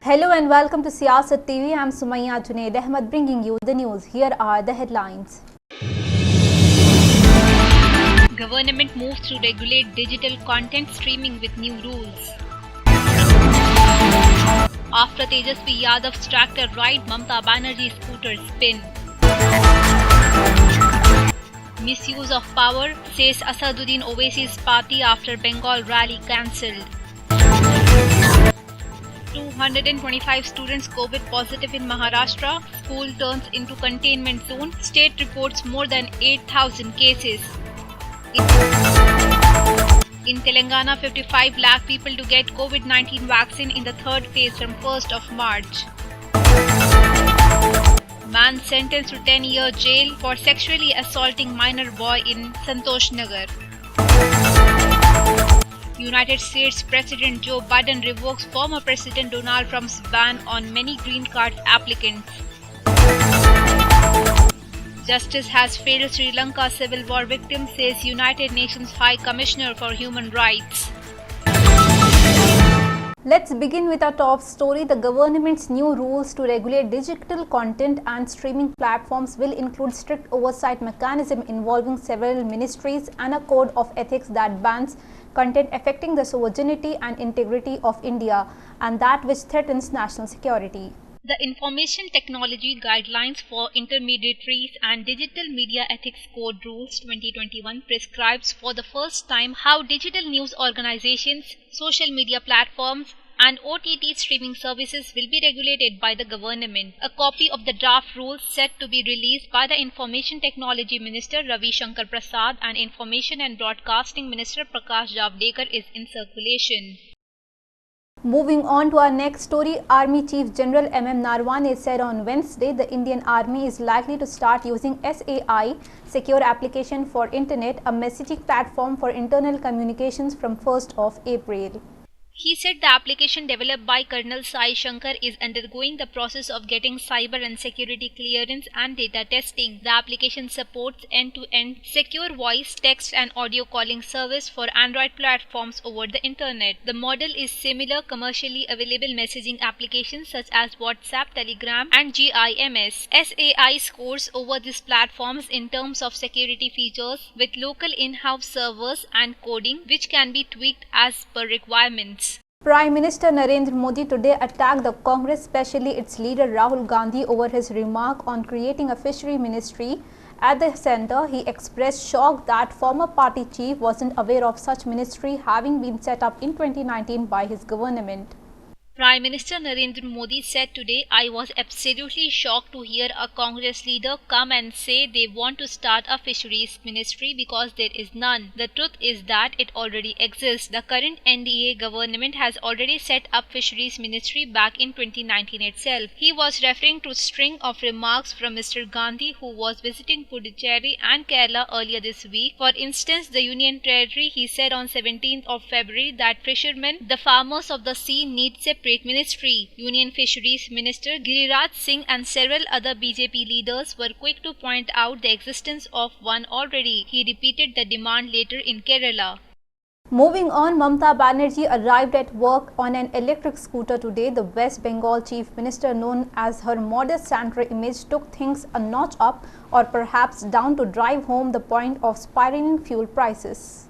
Hello and welcome to Siyasat TV. I'm Sumayya Junaid Ahmed bringing you the news. Here are the headlines. Government moves to regulate digital content streaming with new rules. After Tejasvi Yadav's tractor ride, Mamata Banerjee's scooter spin. Misuse of power, says Asaduddin Owaisi's party after Bengal rally cancelled. 225 students COVID positive in Maharashtra. School turns into containment zone. State reports more than 8,000 cases. In Telangana, 55 lakh people to get COVID-19 vaccine in the third phase from 1st of March. Man sentenced to 10-year jail for sexually assaulting minor boy in Santosh Nagar. United States President Joe Biden revokes former President Donald Trump's ban on many green card applicants. Justice has failed Sri Lanka civil war victims, says United Nations High Commissioner for Human Rights. Let's begin with our top story. The government's new rules to regulate digital content and streaming platforms will include strict oversight mechanism involving several ministries and a code of ethics that bans content affecting the sovereignty and integrity of India and that which threatens national security. The Information Technology Guidelines for Intermediaries and Digital Media Ethics Code Rules 2021 prescribes for the first time how digital news organizations, social media platforms, and OTT streaming services will be regulated by the government. A copy of the draft rules set to be released by the Information Technology Minister Ravi Shankar Prasad and Information and Broadcasting Minister Prakash Javadekar is in circulation. Moving on to our next story, Army Chief General M.M. Narwane said on Wednesday the Indian Army is likely to start using SAI, Secure Application for Internet, a messaging platform for internal communications from 1st of April. He said the application developed by Colonel Sai Shankar is undergoing the process of getting cyber and security clearance and data testing. The application supports end-to-end secure voice, text and audio calling service for Android platforms over the internet. The model is similar commercially available messaging applications such as WhatsApp, Telegram and GIMS. SAI scores over these platforms in terms of security features with local in-house servers and coding which can be tweaked as per requirements. Prime Minister Narendra Modi today attacked the Congress, especially its leader Rahul Gandhi, over his remark on creating a fishery ministry. At the centre, he expressed shock that former party chief wasn't aware of such ministry having been set up in 2019 by his government. Prime Minister Narendra Modi said today, I was absolutely shocked to hear a Congress leader come and say they want to start a fisheries ministry because there is none. The truth is that it already exists. The current NDA government has already set up fisheries ministry back in 2019 itself. He was referring to a string of remarks from Mr. Gandhi, who was visiting Puducherry and Kerala earlier this week. For instance, the Union Territory, he said on 17th of February that fishermen, the farmers of the sea, need separate ministry. Union Fisheries Minister Giriraj Singh and several other BJP leaders were quick to point out the existence of one already. He repeated the demand later in Kerala. Moving on, Mamata Banerjee arrived at work on an electric scooter today. The West Bengal Chief Minister, known as her modest Santa image, took things a notch up or perhaps down to drive home the point of spiraling fuel prices.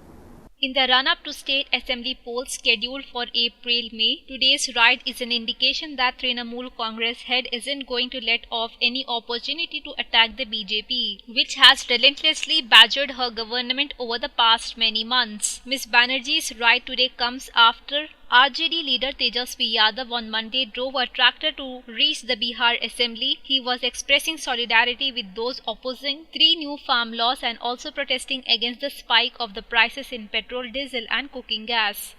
In the run-up to state assembly polls scheduled for April-May, today's ride is an indication that Trinamool Congress head isn't going to let off any opportunity to attack the BJP, which has relentlessly badgered her government over the past many months. Ms. Banerjee's ride today comes after RJD leader Tejasvi Yadav on Monday drove a tractor to reach the Bihar assembly. He was expressing solidarity with those opposing 3 new farm laws and also protesting against the spike of the prices in petrol, diesel and cooking gas.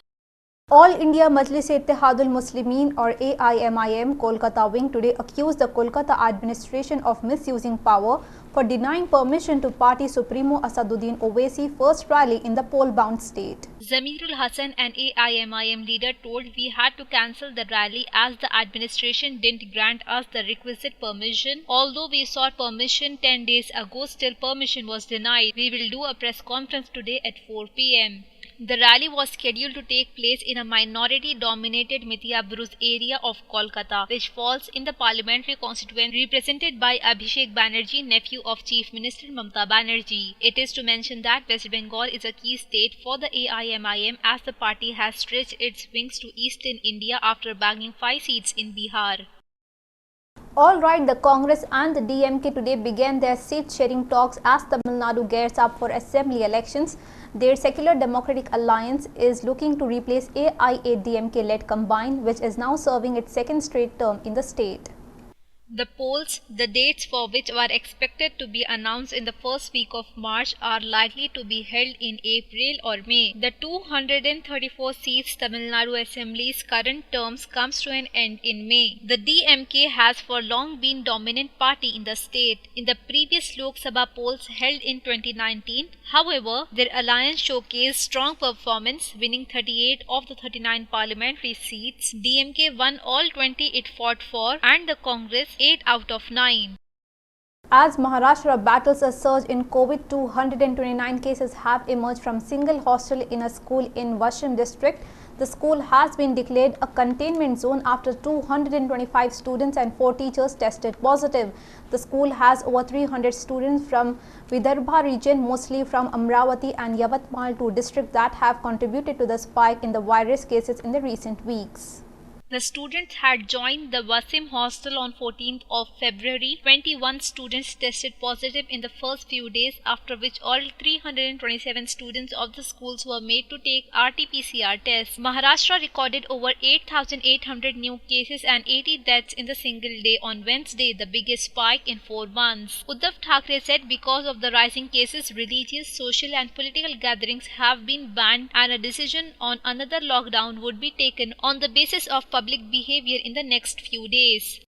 All India Majlis-e-Ittehadul Muslimin or AIMIM Kolkata wing today accused the Kolkata administration of misusing power for denying permission to party supremo Asaduddin Owaisi first rally in the poll-bound state. Zamirul Hasan, an AIMIM leader, told we had to cancel the rally as the administration didn't grant us the requisite permission. Although we sought permission 10 days ago, still permission was denied. We will do a press conference today at 4 p.m. The rally was scheduled to take place in a minority-dominated Mithiabruz area of Kolkata, which falls in the parliamentary constituency represented by Abhishek Banerjee, nephew of Chief Minister Mamata Banerjee. It is to mention that West Bengal is a key state for the AIMIM, as the party has stretched its wings to eastern India after bagging 5 seats in Bihar. Alright, the Congress and the DMK today began their seat-sharing talks as Tamil Nadu gears up for assembly elections. Their Secular Democratic Alliance is looking to replace AIADMK-led Combine, which is now serving its second straight term in the state. The polls, the dates for which are expected to be announced in the first week of March, are likely to be held in April or May. The 234 seats Tamil Nadu Assembly's current terms comes to an end in May. The DMK has for long been dominant party in the state. In the previous Lok Sabha polls held in 2019, however, their alliance showcased strong performance, winning 38 of the 39 parliamentary seats. DMK won all 20 it fought for, and the Congress 8 out of 9. As Maharashtra battles a surge in COVID, 229 cases have emerged from single hostel in a school in Washim district. The school has been declared a containment zone after 225 students and 4 teachers tested positive. The school has over 300 students from Vidarbha region, mostly from Amravati and Yavatmal, 2 districts that have contributed to the spike in the virus cases in the recent weeks. The students had joined the Wasim hostel on 14th of February. 21 students tested positive in the first few days, after which all 327 students of the schools were made to take RT-PCR tests. Maharashtra recorded over 8,800 new cases and 80 deaths in the single day on Wednesday, the biggest spike in 4 months. Uddhav Thackeray said because of the rising cases, religious, social and political gatherings have been banned, and a decision on another lockdown would be taken on the basis of public behavior in the next few days.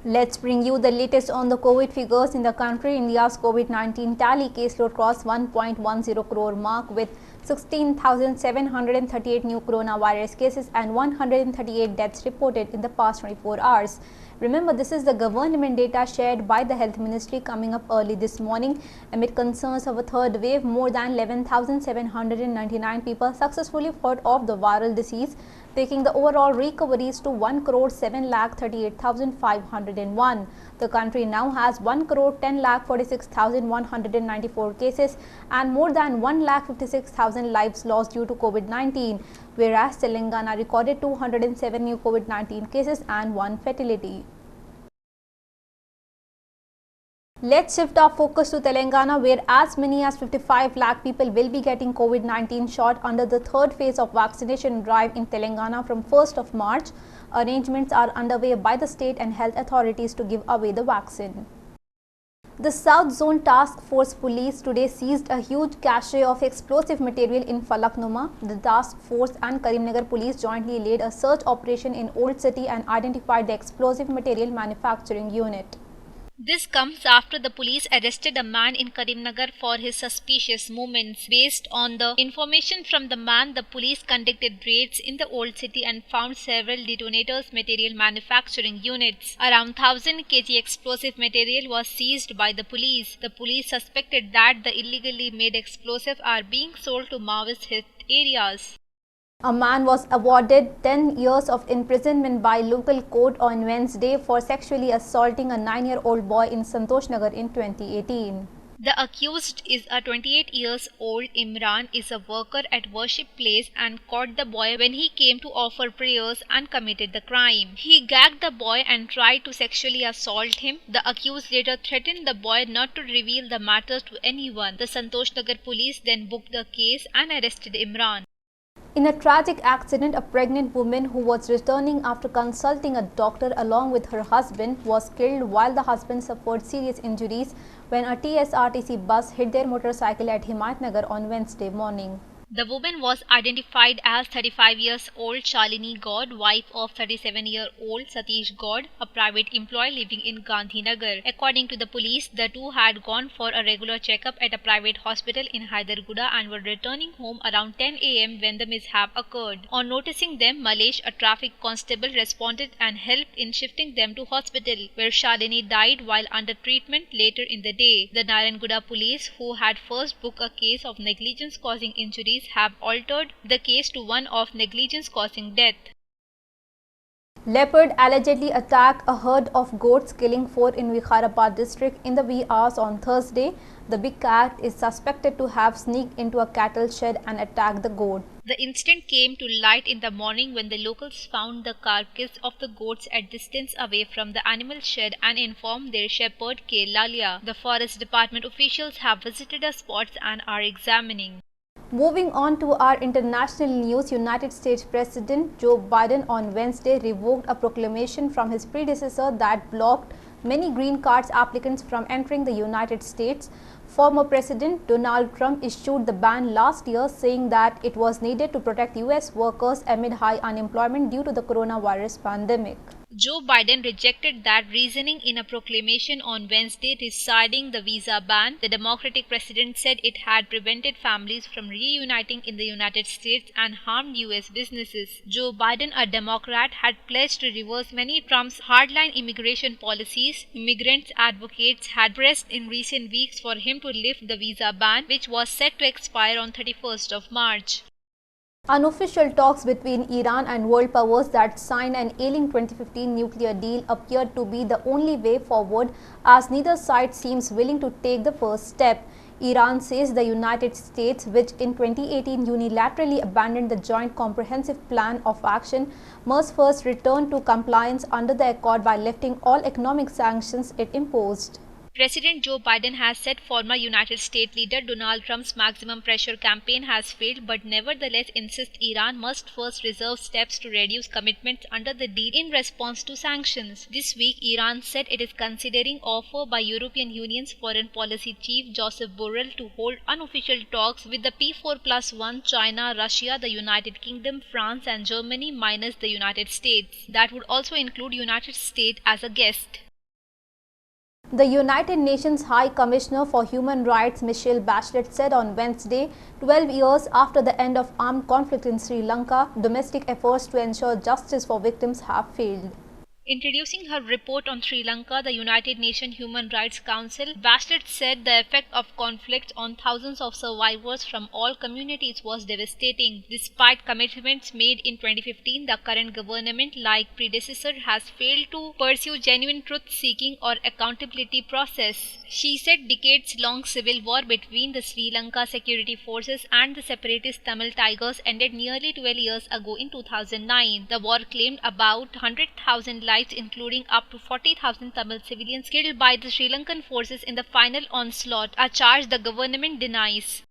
Let's bring you the latest on the COVID figures in the country. India's COVID-19 tally caseload crossed 1.10 crore mark with 16,738 new coronavirus cases and 138 deaths reported in the past 24 hours. Remember, this is the government data shared by the Health Ministry coming up early this morning. Amid concerns of a third wave, more than 11,799 people successfully fought off the viral disease, taking the overall recoveries to 1,7,38,501. The country now has 1,10,46,194 cases and more than 1,56,000 lives lost due to COVID-19, whereas Telangana recorded 207 new COVID-19 cases and 1 fatality. Let's shift our focus to Telangana, where as many as 55 lakh people will be getting COVID-19 shot under the third phase of vaccination drive in Telangana from 1st of March. Arrangements are underway by the state and health authorities to give away the vaccine. The South Zone Task Force Police today seized a huge cache of explosive material in Falaknuma. The task force and Karimnagar Police jointly led a search operation in Old City and identified the explosive material manufacturing unit. This comes after the police arrested a man in Karimnagar for his suspicious movements. Based on the information from the man, the police conducted raids in the Old City and found several detonators material manufacturing units. Around 1,000 kg explosive material was seized by the police. The police suspected that the illegally made explosives are being sold to Maoist hit areas. A man was awarded 10 years of imprisonment by local court on Wednesday for sexually assaulting a 9-year-old boy in Santosh Nagar in 2018. The accused is a 28-year-old Imran, is a worker at worship place and caught the boy when he came to offer prayers and committed the crime. He gagged the boy and tried to sexually assault him. The accused later threatened the boy not to reveal the matter to anyone. The Santosh Nagar police then booked the case and arrested Imran. In a tragic accident, a pregnant woman who was returning after consulting a doctor along with her husband was killed, while the husband suffered serious injuries when a TSRTC bus hit their motorcycle at Himayatnagar on Wednesday morning. The woman was identified as 35 years old Shalini Gaud, wife of 37-year-old Satish Gaud, a private employee living in Gandhinagar. According to the police, the two had gone for a regular checkup at a private hospital in Hyderabad and were returning home around 10 a.m. when the mishap occurred. On noticing them, Malesh, a traffic constable, responded and helped in shifting them to hospital, where Shalini died while under treatment later in the day. The Narayangada police, who had first booked a case of negligence causing injuries, have altered the case to one of negligence causing death. Leopard allegedly attacked a herd of goats, killing 4 in Vikharabad district in the wee hours on Thursday. The big cat is suspected to have sneaked into a cattle shed and attacked the goat. The incident came to light in the morning when the locals found the carcass of the goats at distance away from the animal shed and informed their shepherd K. Lalia. The forest department officials have visited the spots and are examining. Moving on to our international news, United States President Joe Biden on Wednesday revoked a proclamation from his predecessor that blocked many green cards applicants from entering the United States. Former President Donald Trump issued the ban last year, saying that it was needed to protect US workers amid high unemployment due to the coronavirus pandemic. Joe Biden rejected that reasoning in a proclamation on Wednesday, rescinding the visa ban. The Democratic president said it had prevented families from reuniting in the United States and harmed US businesses. Joe Biden, a Democrat, had pledged to reverse many of Trump's hardline immigration policies. Immigrants advocates had pressed in recent weeks for him to lift the visa ban, which was set to expire on 31st of March. Unofficial talks between Iran and world powers that signed an ailing 2015 nuclear deal appeared to be the only way forward, as neither side seems willing to take the first step. Iran says the United States, which in 2018 unilaterally abandoned the Joint Comprehensive Plan of Action, must first return to compliance under the accord by lifting all economic sanctions it imposed. President Joe Biden has said former United States leader Donald Trump's maximum pressure campaign has failed, but nevertheless insists Iran must first reserve steps to reduce commitments under the deal in response to sanctions. This week, Iran said it is considering offer by European Union's Foreign Policy Chief Joseph Borrell to hold unofficial talks with the P4+1 China, Russia, the United Kingdom, France and Germany minus the United States. That would also include United States as a guest. The United Nations High Commissioner for Human Rights Michelle Bachelet said on Wednesday, 12 years after the end of armed conflict in Sri Lanka, domestic efforts to ensure justice for victims have failed. Introducing her report on Sri Lanka, the United Nations Human Rights Council, Bachelet said the effect of conflict on thousands of survivors from all communities was devastating. Despite commitments made in 2015, the current government, like predecessor, has failed to pursue genuine truth-seeking or accountability process. She said decades-long civil war between the Sri Lanka security forces and the separatist Tamil Tigers ended nearly 12 years ago in 2009. The war claimed about 100,000 lives, including up to 40,000 Tamil civilians killed by the Sri Lankan forces in the final onslaught, a charge the government denies.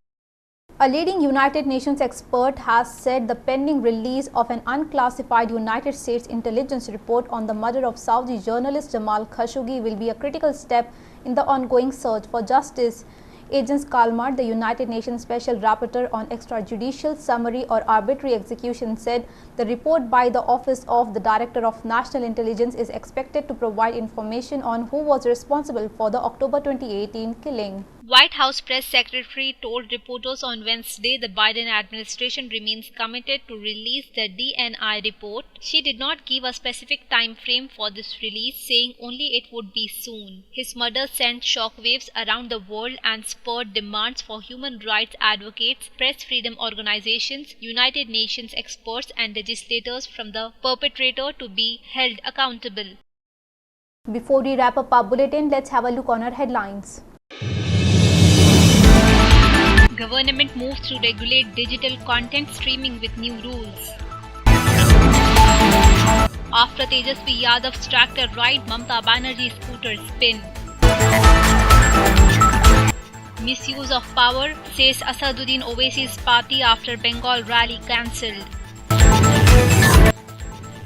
A leading United Nations expert has said the pending release of an unclassified United States intelligence report on the murder of Saudi journalist Jamal Khashoggi will be a critical step in the ongoing search for justice. Agnes Calmar, the United Nations Special Rapporteur on Extrajudicial Summary or Arbitrary Execution, said the report by the Office of the Director of National Intelligence is expected to provide information on who was responsible for the October 2018 killing. White House press secretary told reporters on Wednesday the Biden administration remains committed to release the DNI report. She did not give a specific time frame for this release, saying only it would be soon. His murder sent shockwaves around the world and spurred demands for human rights advocates, press freedom organizations, United Nations experts and legislators from the perpetrator to be held accountable. Before we wrap up our bulletin, let's have a look on our headlines. Government moves to regulate digital content streaming with new rules. After Tejasvi Yadav's tractor ride, Mamata Banerjee's scooter spin. Misuse of power, says Asaduddin Owaisi's party after Bengal rally cancelled.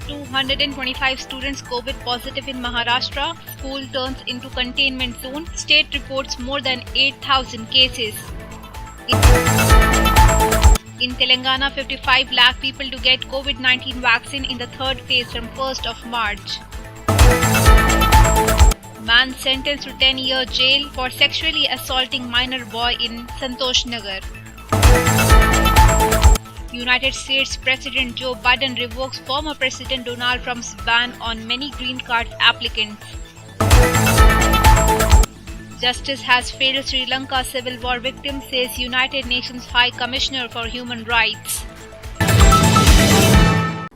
225 students COVID positive in Maharashtra. School turns into containment zone. State reports more than 8,000 cases. In Telangana, 55 lakh people to get COVID-19 vaccine in the third phase from 1st of March. Man sentenced to 10-year jail for sexually assaulting minor boy in Santosh Nagar. United States President Joe Biden revokes former President Donald Trump's ban on many green card applicants. Justice has failed Sri Lanka civil war victims, says United Nations High Commissioner for Human Rights.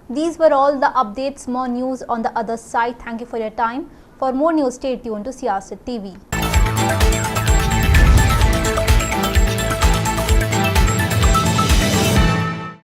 These were all the updates. More news on the other side. Thank you for your time. For more news, stay tuned to Siyasat TV.